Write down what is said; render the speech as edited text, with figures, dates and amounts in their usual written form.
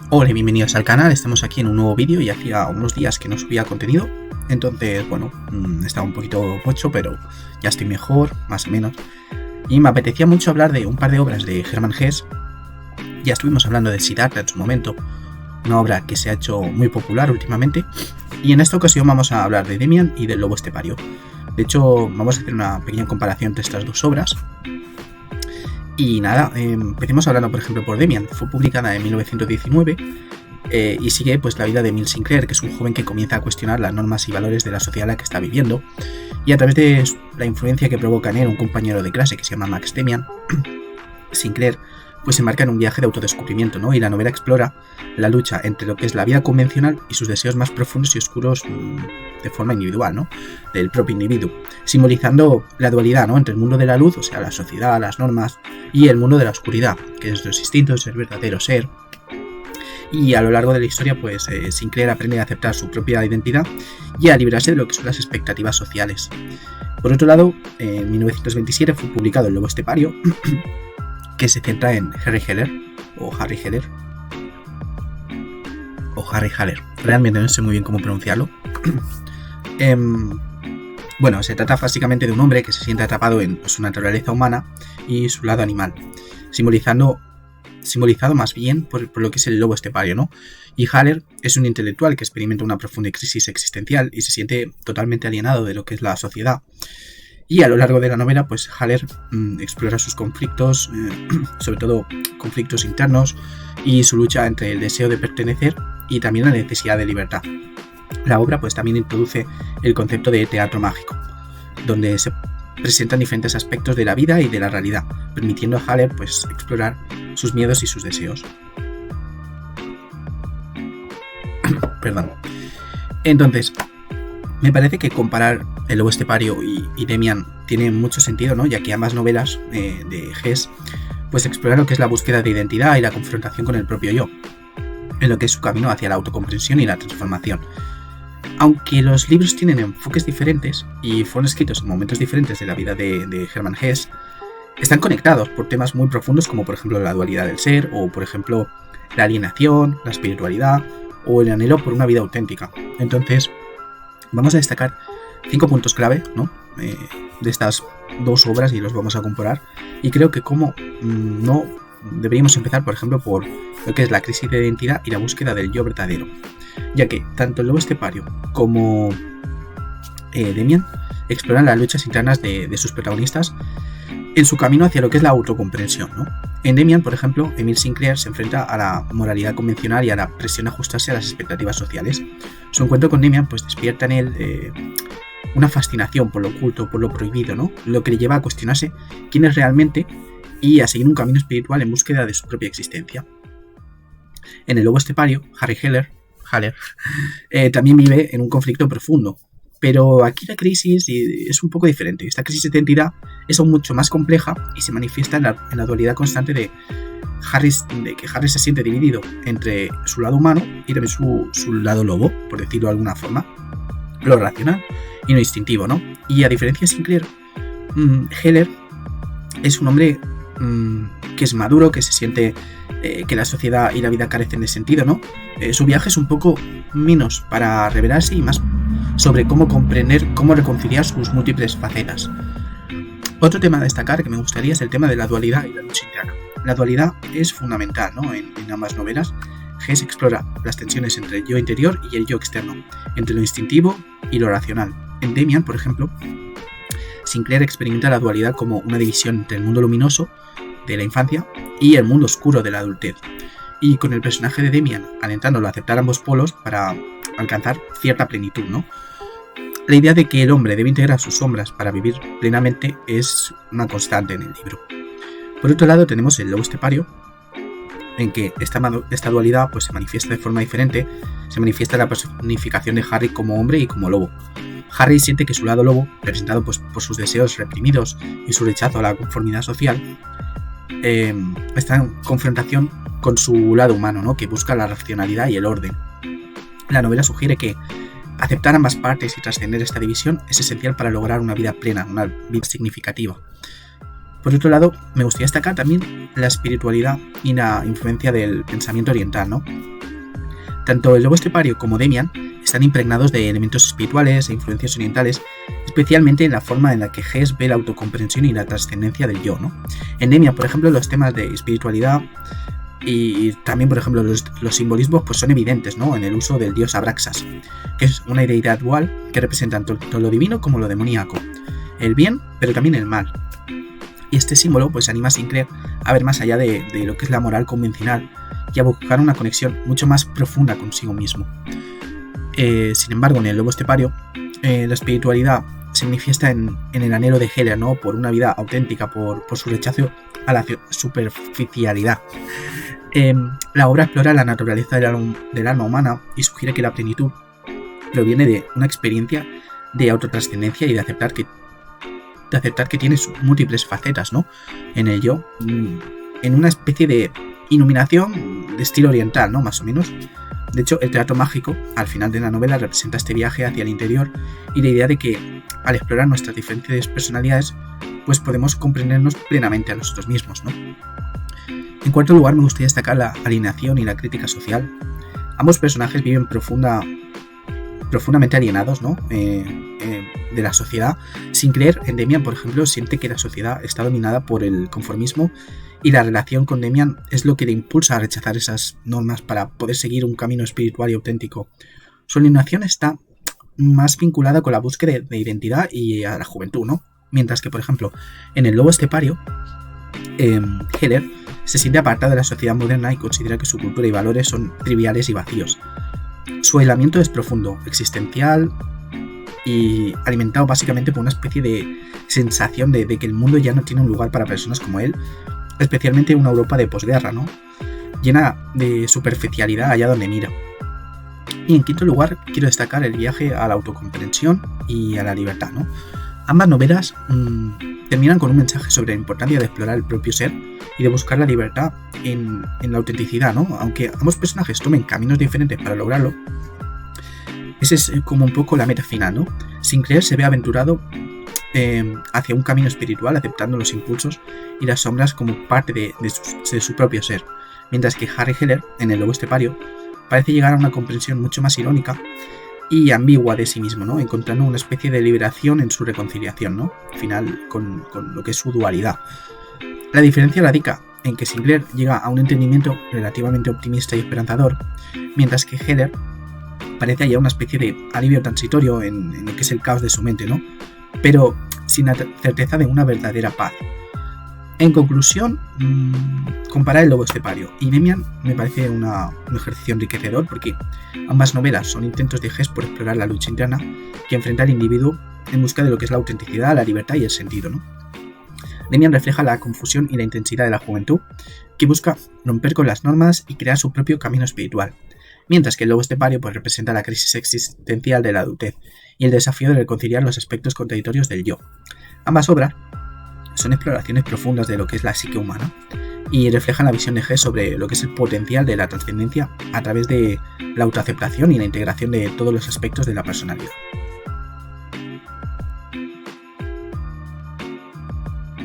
Hola y bienvenidos al canal, estamos aquí en un nuevo vídeo y hacía unos días que no subía contenido, entonces bueno, estaba un poquito pocho, pero ya estoy mejor, más o menos, y me apetecía mucho hablar de un par de obras de Hermann Hesse. Ya estuvimos hablando de Siddhartha en su momento, una obra que se ha hecho muy popular últimamente, y en esta ocasión vamos a hablar de Demian y del Lobo Estepario. De hecho, vamos a hacer una pequeña comparación entre estas dos obras. Y nada, empecemos hablando por ejemplo por Demian. Fue publicada en 1919 y sigue pues la vida de Emile Sinclair, que es un joven que comienza a cuestionar las normas y valores de la sociedad en la que está viviendo, y a través de la influencia que provoca en él un compañero de clase que se llama Max Demian, Sinclair pues se embarca en un viaje de autodescubrimiento, ¿no? Y la novela explora la lucha entre lo que es la vida convencional y sus deseos más profundos y oscuros de forma individual, ¿no? Del propio individuo, simbolizando la dualidad, ¿no? Entre el mundo de la luz, o sea, la sociedad, las normas, y el mundo de la oscuridad, que es los instintos, el verdadero ser. Y a lo largo de la historia, pues Sinclair aprende a aceptar su propia identidad y a librarse de lo que son las expectativas sociales. Por otro lado, en 1927 fue publicado El Lobo Estepario, que se centra en Harry Heller, o Harry Heller, o Harry Haller. Realmente no sé muy bien cómo pronunciarlo. Bueno, se trata básicamente de un hombre que se siente atrapado en su naturaleza humana y su lado animal, simbolizado más bien por lo que es el lobo estepario, ¿no? Y Haller es un intelectual que experimenta una profunda crisis existencial y se siente totalmente alienado de lo que es la sociedad. Y a lo largo de la novela, pues Haller explora sus conflictos, sobre todo conflictos internos, y su lucha entre el deseo de pertenecer y también la necesidad de libertad. La obra pues también introduce el concepto de teatro mágico, donde se presentan diferentes aspectos de la vida y de la realidad, permitiendo a Haller pues explorar sus miedos y sus deseos. Perdón. Entonces, me parece que comparar El Lobo Estepario y Demian tiene mucho sentido, ¿no? Ya que ambas novelas de Hesse pues exploran lo que es la búsqueda de identidad y la confrontación con el propio yo, en lo que es su camino hacia la autocomprensión y la transformación. Aunque los libros tienen enfoques diferentes y fueron escritos en momentos diferentes de la vida de Hermann Hesse, están conectados por temas muy profundos como por ejemplo la dualidad del ser, o por ejemplo la alienación, la espiritualidad o el anhelo por una vida auténtica. Entonces, vamos a destacar 5 puntos clave, ¿no? De estas dos obras y los vamos a comparar. Y creo que como no deberíamos empezar, por ejemplo, por lo que es la crisis de identidad y la búsqueda del yo verdadero, ya que tanto El Lobo Estepario como Demian exploran las luchas internas de sus protagonistas en su camino hacia lo que es la autocomprensión, ¿no? En Demian, por ejemplo, Emile Sinclair se enfrenta a la moralidad convencional y a la presión de ajustarse a las expectativas sociales. Su encuentro con Demian pues despierta en él una fascinación por lo oculto, por lo prohibido, ¿no? Lo que le lleva a cuestionarse quién es realmente y a seguir un camino espiritual en búsqueda de su propia existencia. En El Lobo Estepario, Harry Haller también vive en un conflicto profundo, pero aquí la crisis es un poco diferente. Esta crisis de identidad es aún mucho más compleja y se manifiesta en la dualidad constante de que Harry se siente dividido entre su lado humano y también su lado lobo, por decirlo de alguna forma, lo racional y lo instintivo, ¿no? Y a diferencia de Sinclair, Heller es un hombre que es maduro, que se siente que la sociedad y la vida carecen de sentido, ¿no? Su viaje es un poco menos para revelarse y más sobre cómo comprender, cómo reconciliar sus múltiples facetas. Otro tema a destacar que me gustaría es el tema de la dualidad y la lucha interna. La dualidad es fundamental, ¿no? En ambas novelas. Hesse explora las tensiones entre el yo interior y el yo externo, entre lo instintivo y lo racional. En Demian, por ejemplo, Sinclair experimenta la dualidad como una división entre el mundo luminoso de la infancia y el mundo oscuro de la adultez, y con el personaje de Demian alentándolo a aceptar ambos polos para alcanzar cierta plenitud, ¿no? La idea de que el hombre debe integrar sus sombras para vivir plenamente es una constante en el libro. Por otro lado tenemos El Lobo Estepario, en que esta dualidad pues, se manifiesta de forma diferente. Se manifiesta la personificación de Harry como hombre y como lobo. Harry siente que su lado lobo, representado pues, por sus deseos reprimidos y su rechazo a la conformidad social, está en confrontación con su lado humano, ¿no? Que busca la racionalidad y el orden. La novela sugiere que aceptar ambas partes y trascender esta división es esencial para lograr una vida plena, una vida significativa. Por otro lado, me gustaría destacar también la espiritualidad y la influencia del pensamiento oriental, ¿no? Tanto el lobo estepario como Demian están impregnados de elementos espirituales e influencias orientales, especialmente en la forma en la que Hess ve la autocomprensión y la trascendencia del yo, ¿no? En Demian, por ejemplo, los temas de espiritualidad y también, por ejemplo, los simbolismos pues son evidentes, ¿no? En el uso del dios Abraxas, que es una deidad dual que representa tanto lo divino como lo demoníaco, el bien, pero también el mal. Y este símbolo pues anima a Sinclair a ver más allá de lo que es la moral convencional y a buscar una conexión mucho más profunda consigo mismo. Sin embargo, en el lobo estepario, la espiritualidad se manifiesta en el anhelo de Heller, ¿no? Por una vida auténtica, por su rechazo a la superficialidad. La obra explora la naturaleza del alma humana y sugiere que la plenitud proviene de una experiencia de autotrascendencia y de aceptar que tiene sus múltiples facetas, ¿no? En el yo, en una especie de iluminación de estilo oriental, ¿no? Más o menos. De hecho, el teatro mágico, al final de la novela, representa este viaje hacia el interior y la idea de que, al explorar nuestras diferentes personalidades, pues podemos comprendernos plenamente a nosotros mismos, ¿no? En cuarto lugar, me gustaría destacar la alienación y la crítica social. Ambos personajes viven profundamente alienados, ¿no? De la sociedad. Sinclair, en Demian, por ejemplo, siente que la sociedad está dominada por el conformismo y la relación con Demian es lo que le impulsa a rechazar esas normas para poder seguir un camino espiritual y auténtico. Su alienación está más vinculada con la búsqueda de identidad y a la juventud, ¿no? Mientras que, por ejemplo, en el lobo estepario, Heller se siente apartado de la sociedad moderna y considera que su cultura y valores son triviales y vacíos. Su aislamiento es profundo, existencial y alimentado básicamente por una especie de sensación de que el mundo ya no tiene un lugar para personas como él, especialmente una Europa de posguerra, ¿no? Llena de superficialidad allá donde mira. Y en quinto lugar, quiero destacar el viaje a la autocomprensión y a la libertad, ¿no? Ambas novelas terminan con un mensaje sobre la importancia de explorar el propio ser y de buscar la libertad en la autenticidad, ¿no? Aunque ambos personajes tomen caminos diferentes para lograrlo, esa es como un poco la meta final, ¿no? Sinclair se ve aventurado hacia un camino espiritual, aceptando los impulsos y las sombras como parte de su propio ser, mientras que Harry Heller, en el lobo estepario, parece llegar a una comprensión mucho más irónica y ambigua de sí mismo, ¿no? Encontrando una especie de liberación en su reconciliación, ¿no? Final con lo que es su dualidad. La diferencia radica en que Sinclair llega a un entendimiento relativamente optimista y esperanzador, mientras que Heller parece hallar una especie de alivio transitorio en lo que es el caos de su mente, ¿no? Pero sin la certeza de una verdadera paz. En conclusión, comparar el lobo estepario y Demian me parece un ejercicio enriquecedor porque ambas novelas son intentos de Hess por explorar la lucha interna que enfrenta al individuo en busca de lo que es la autenticidad, la libertad y el sentido, ¿no? Demian refleja la confusión y la intensidad de la juventud que busca romper con las normas y crear su propio camino espiritual, mientras que el lobo estepario pues, representa la crisis existencial de la adultez y el desafío de reconciliar los aspectos contradictorios del yo. Ambas obras son exploraciones profundas de lo que es la psique humana y reflejan la visión de Hess sobre lo que es el potencial de la trascendencia a través de la autoaceptación y la integración de todos los aspectos de la personalidad.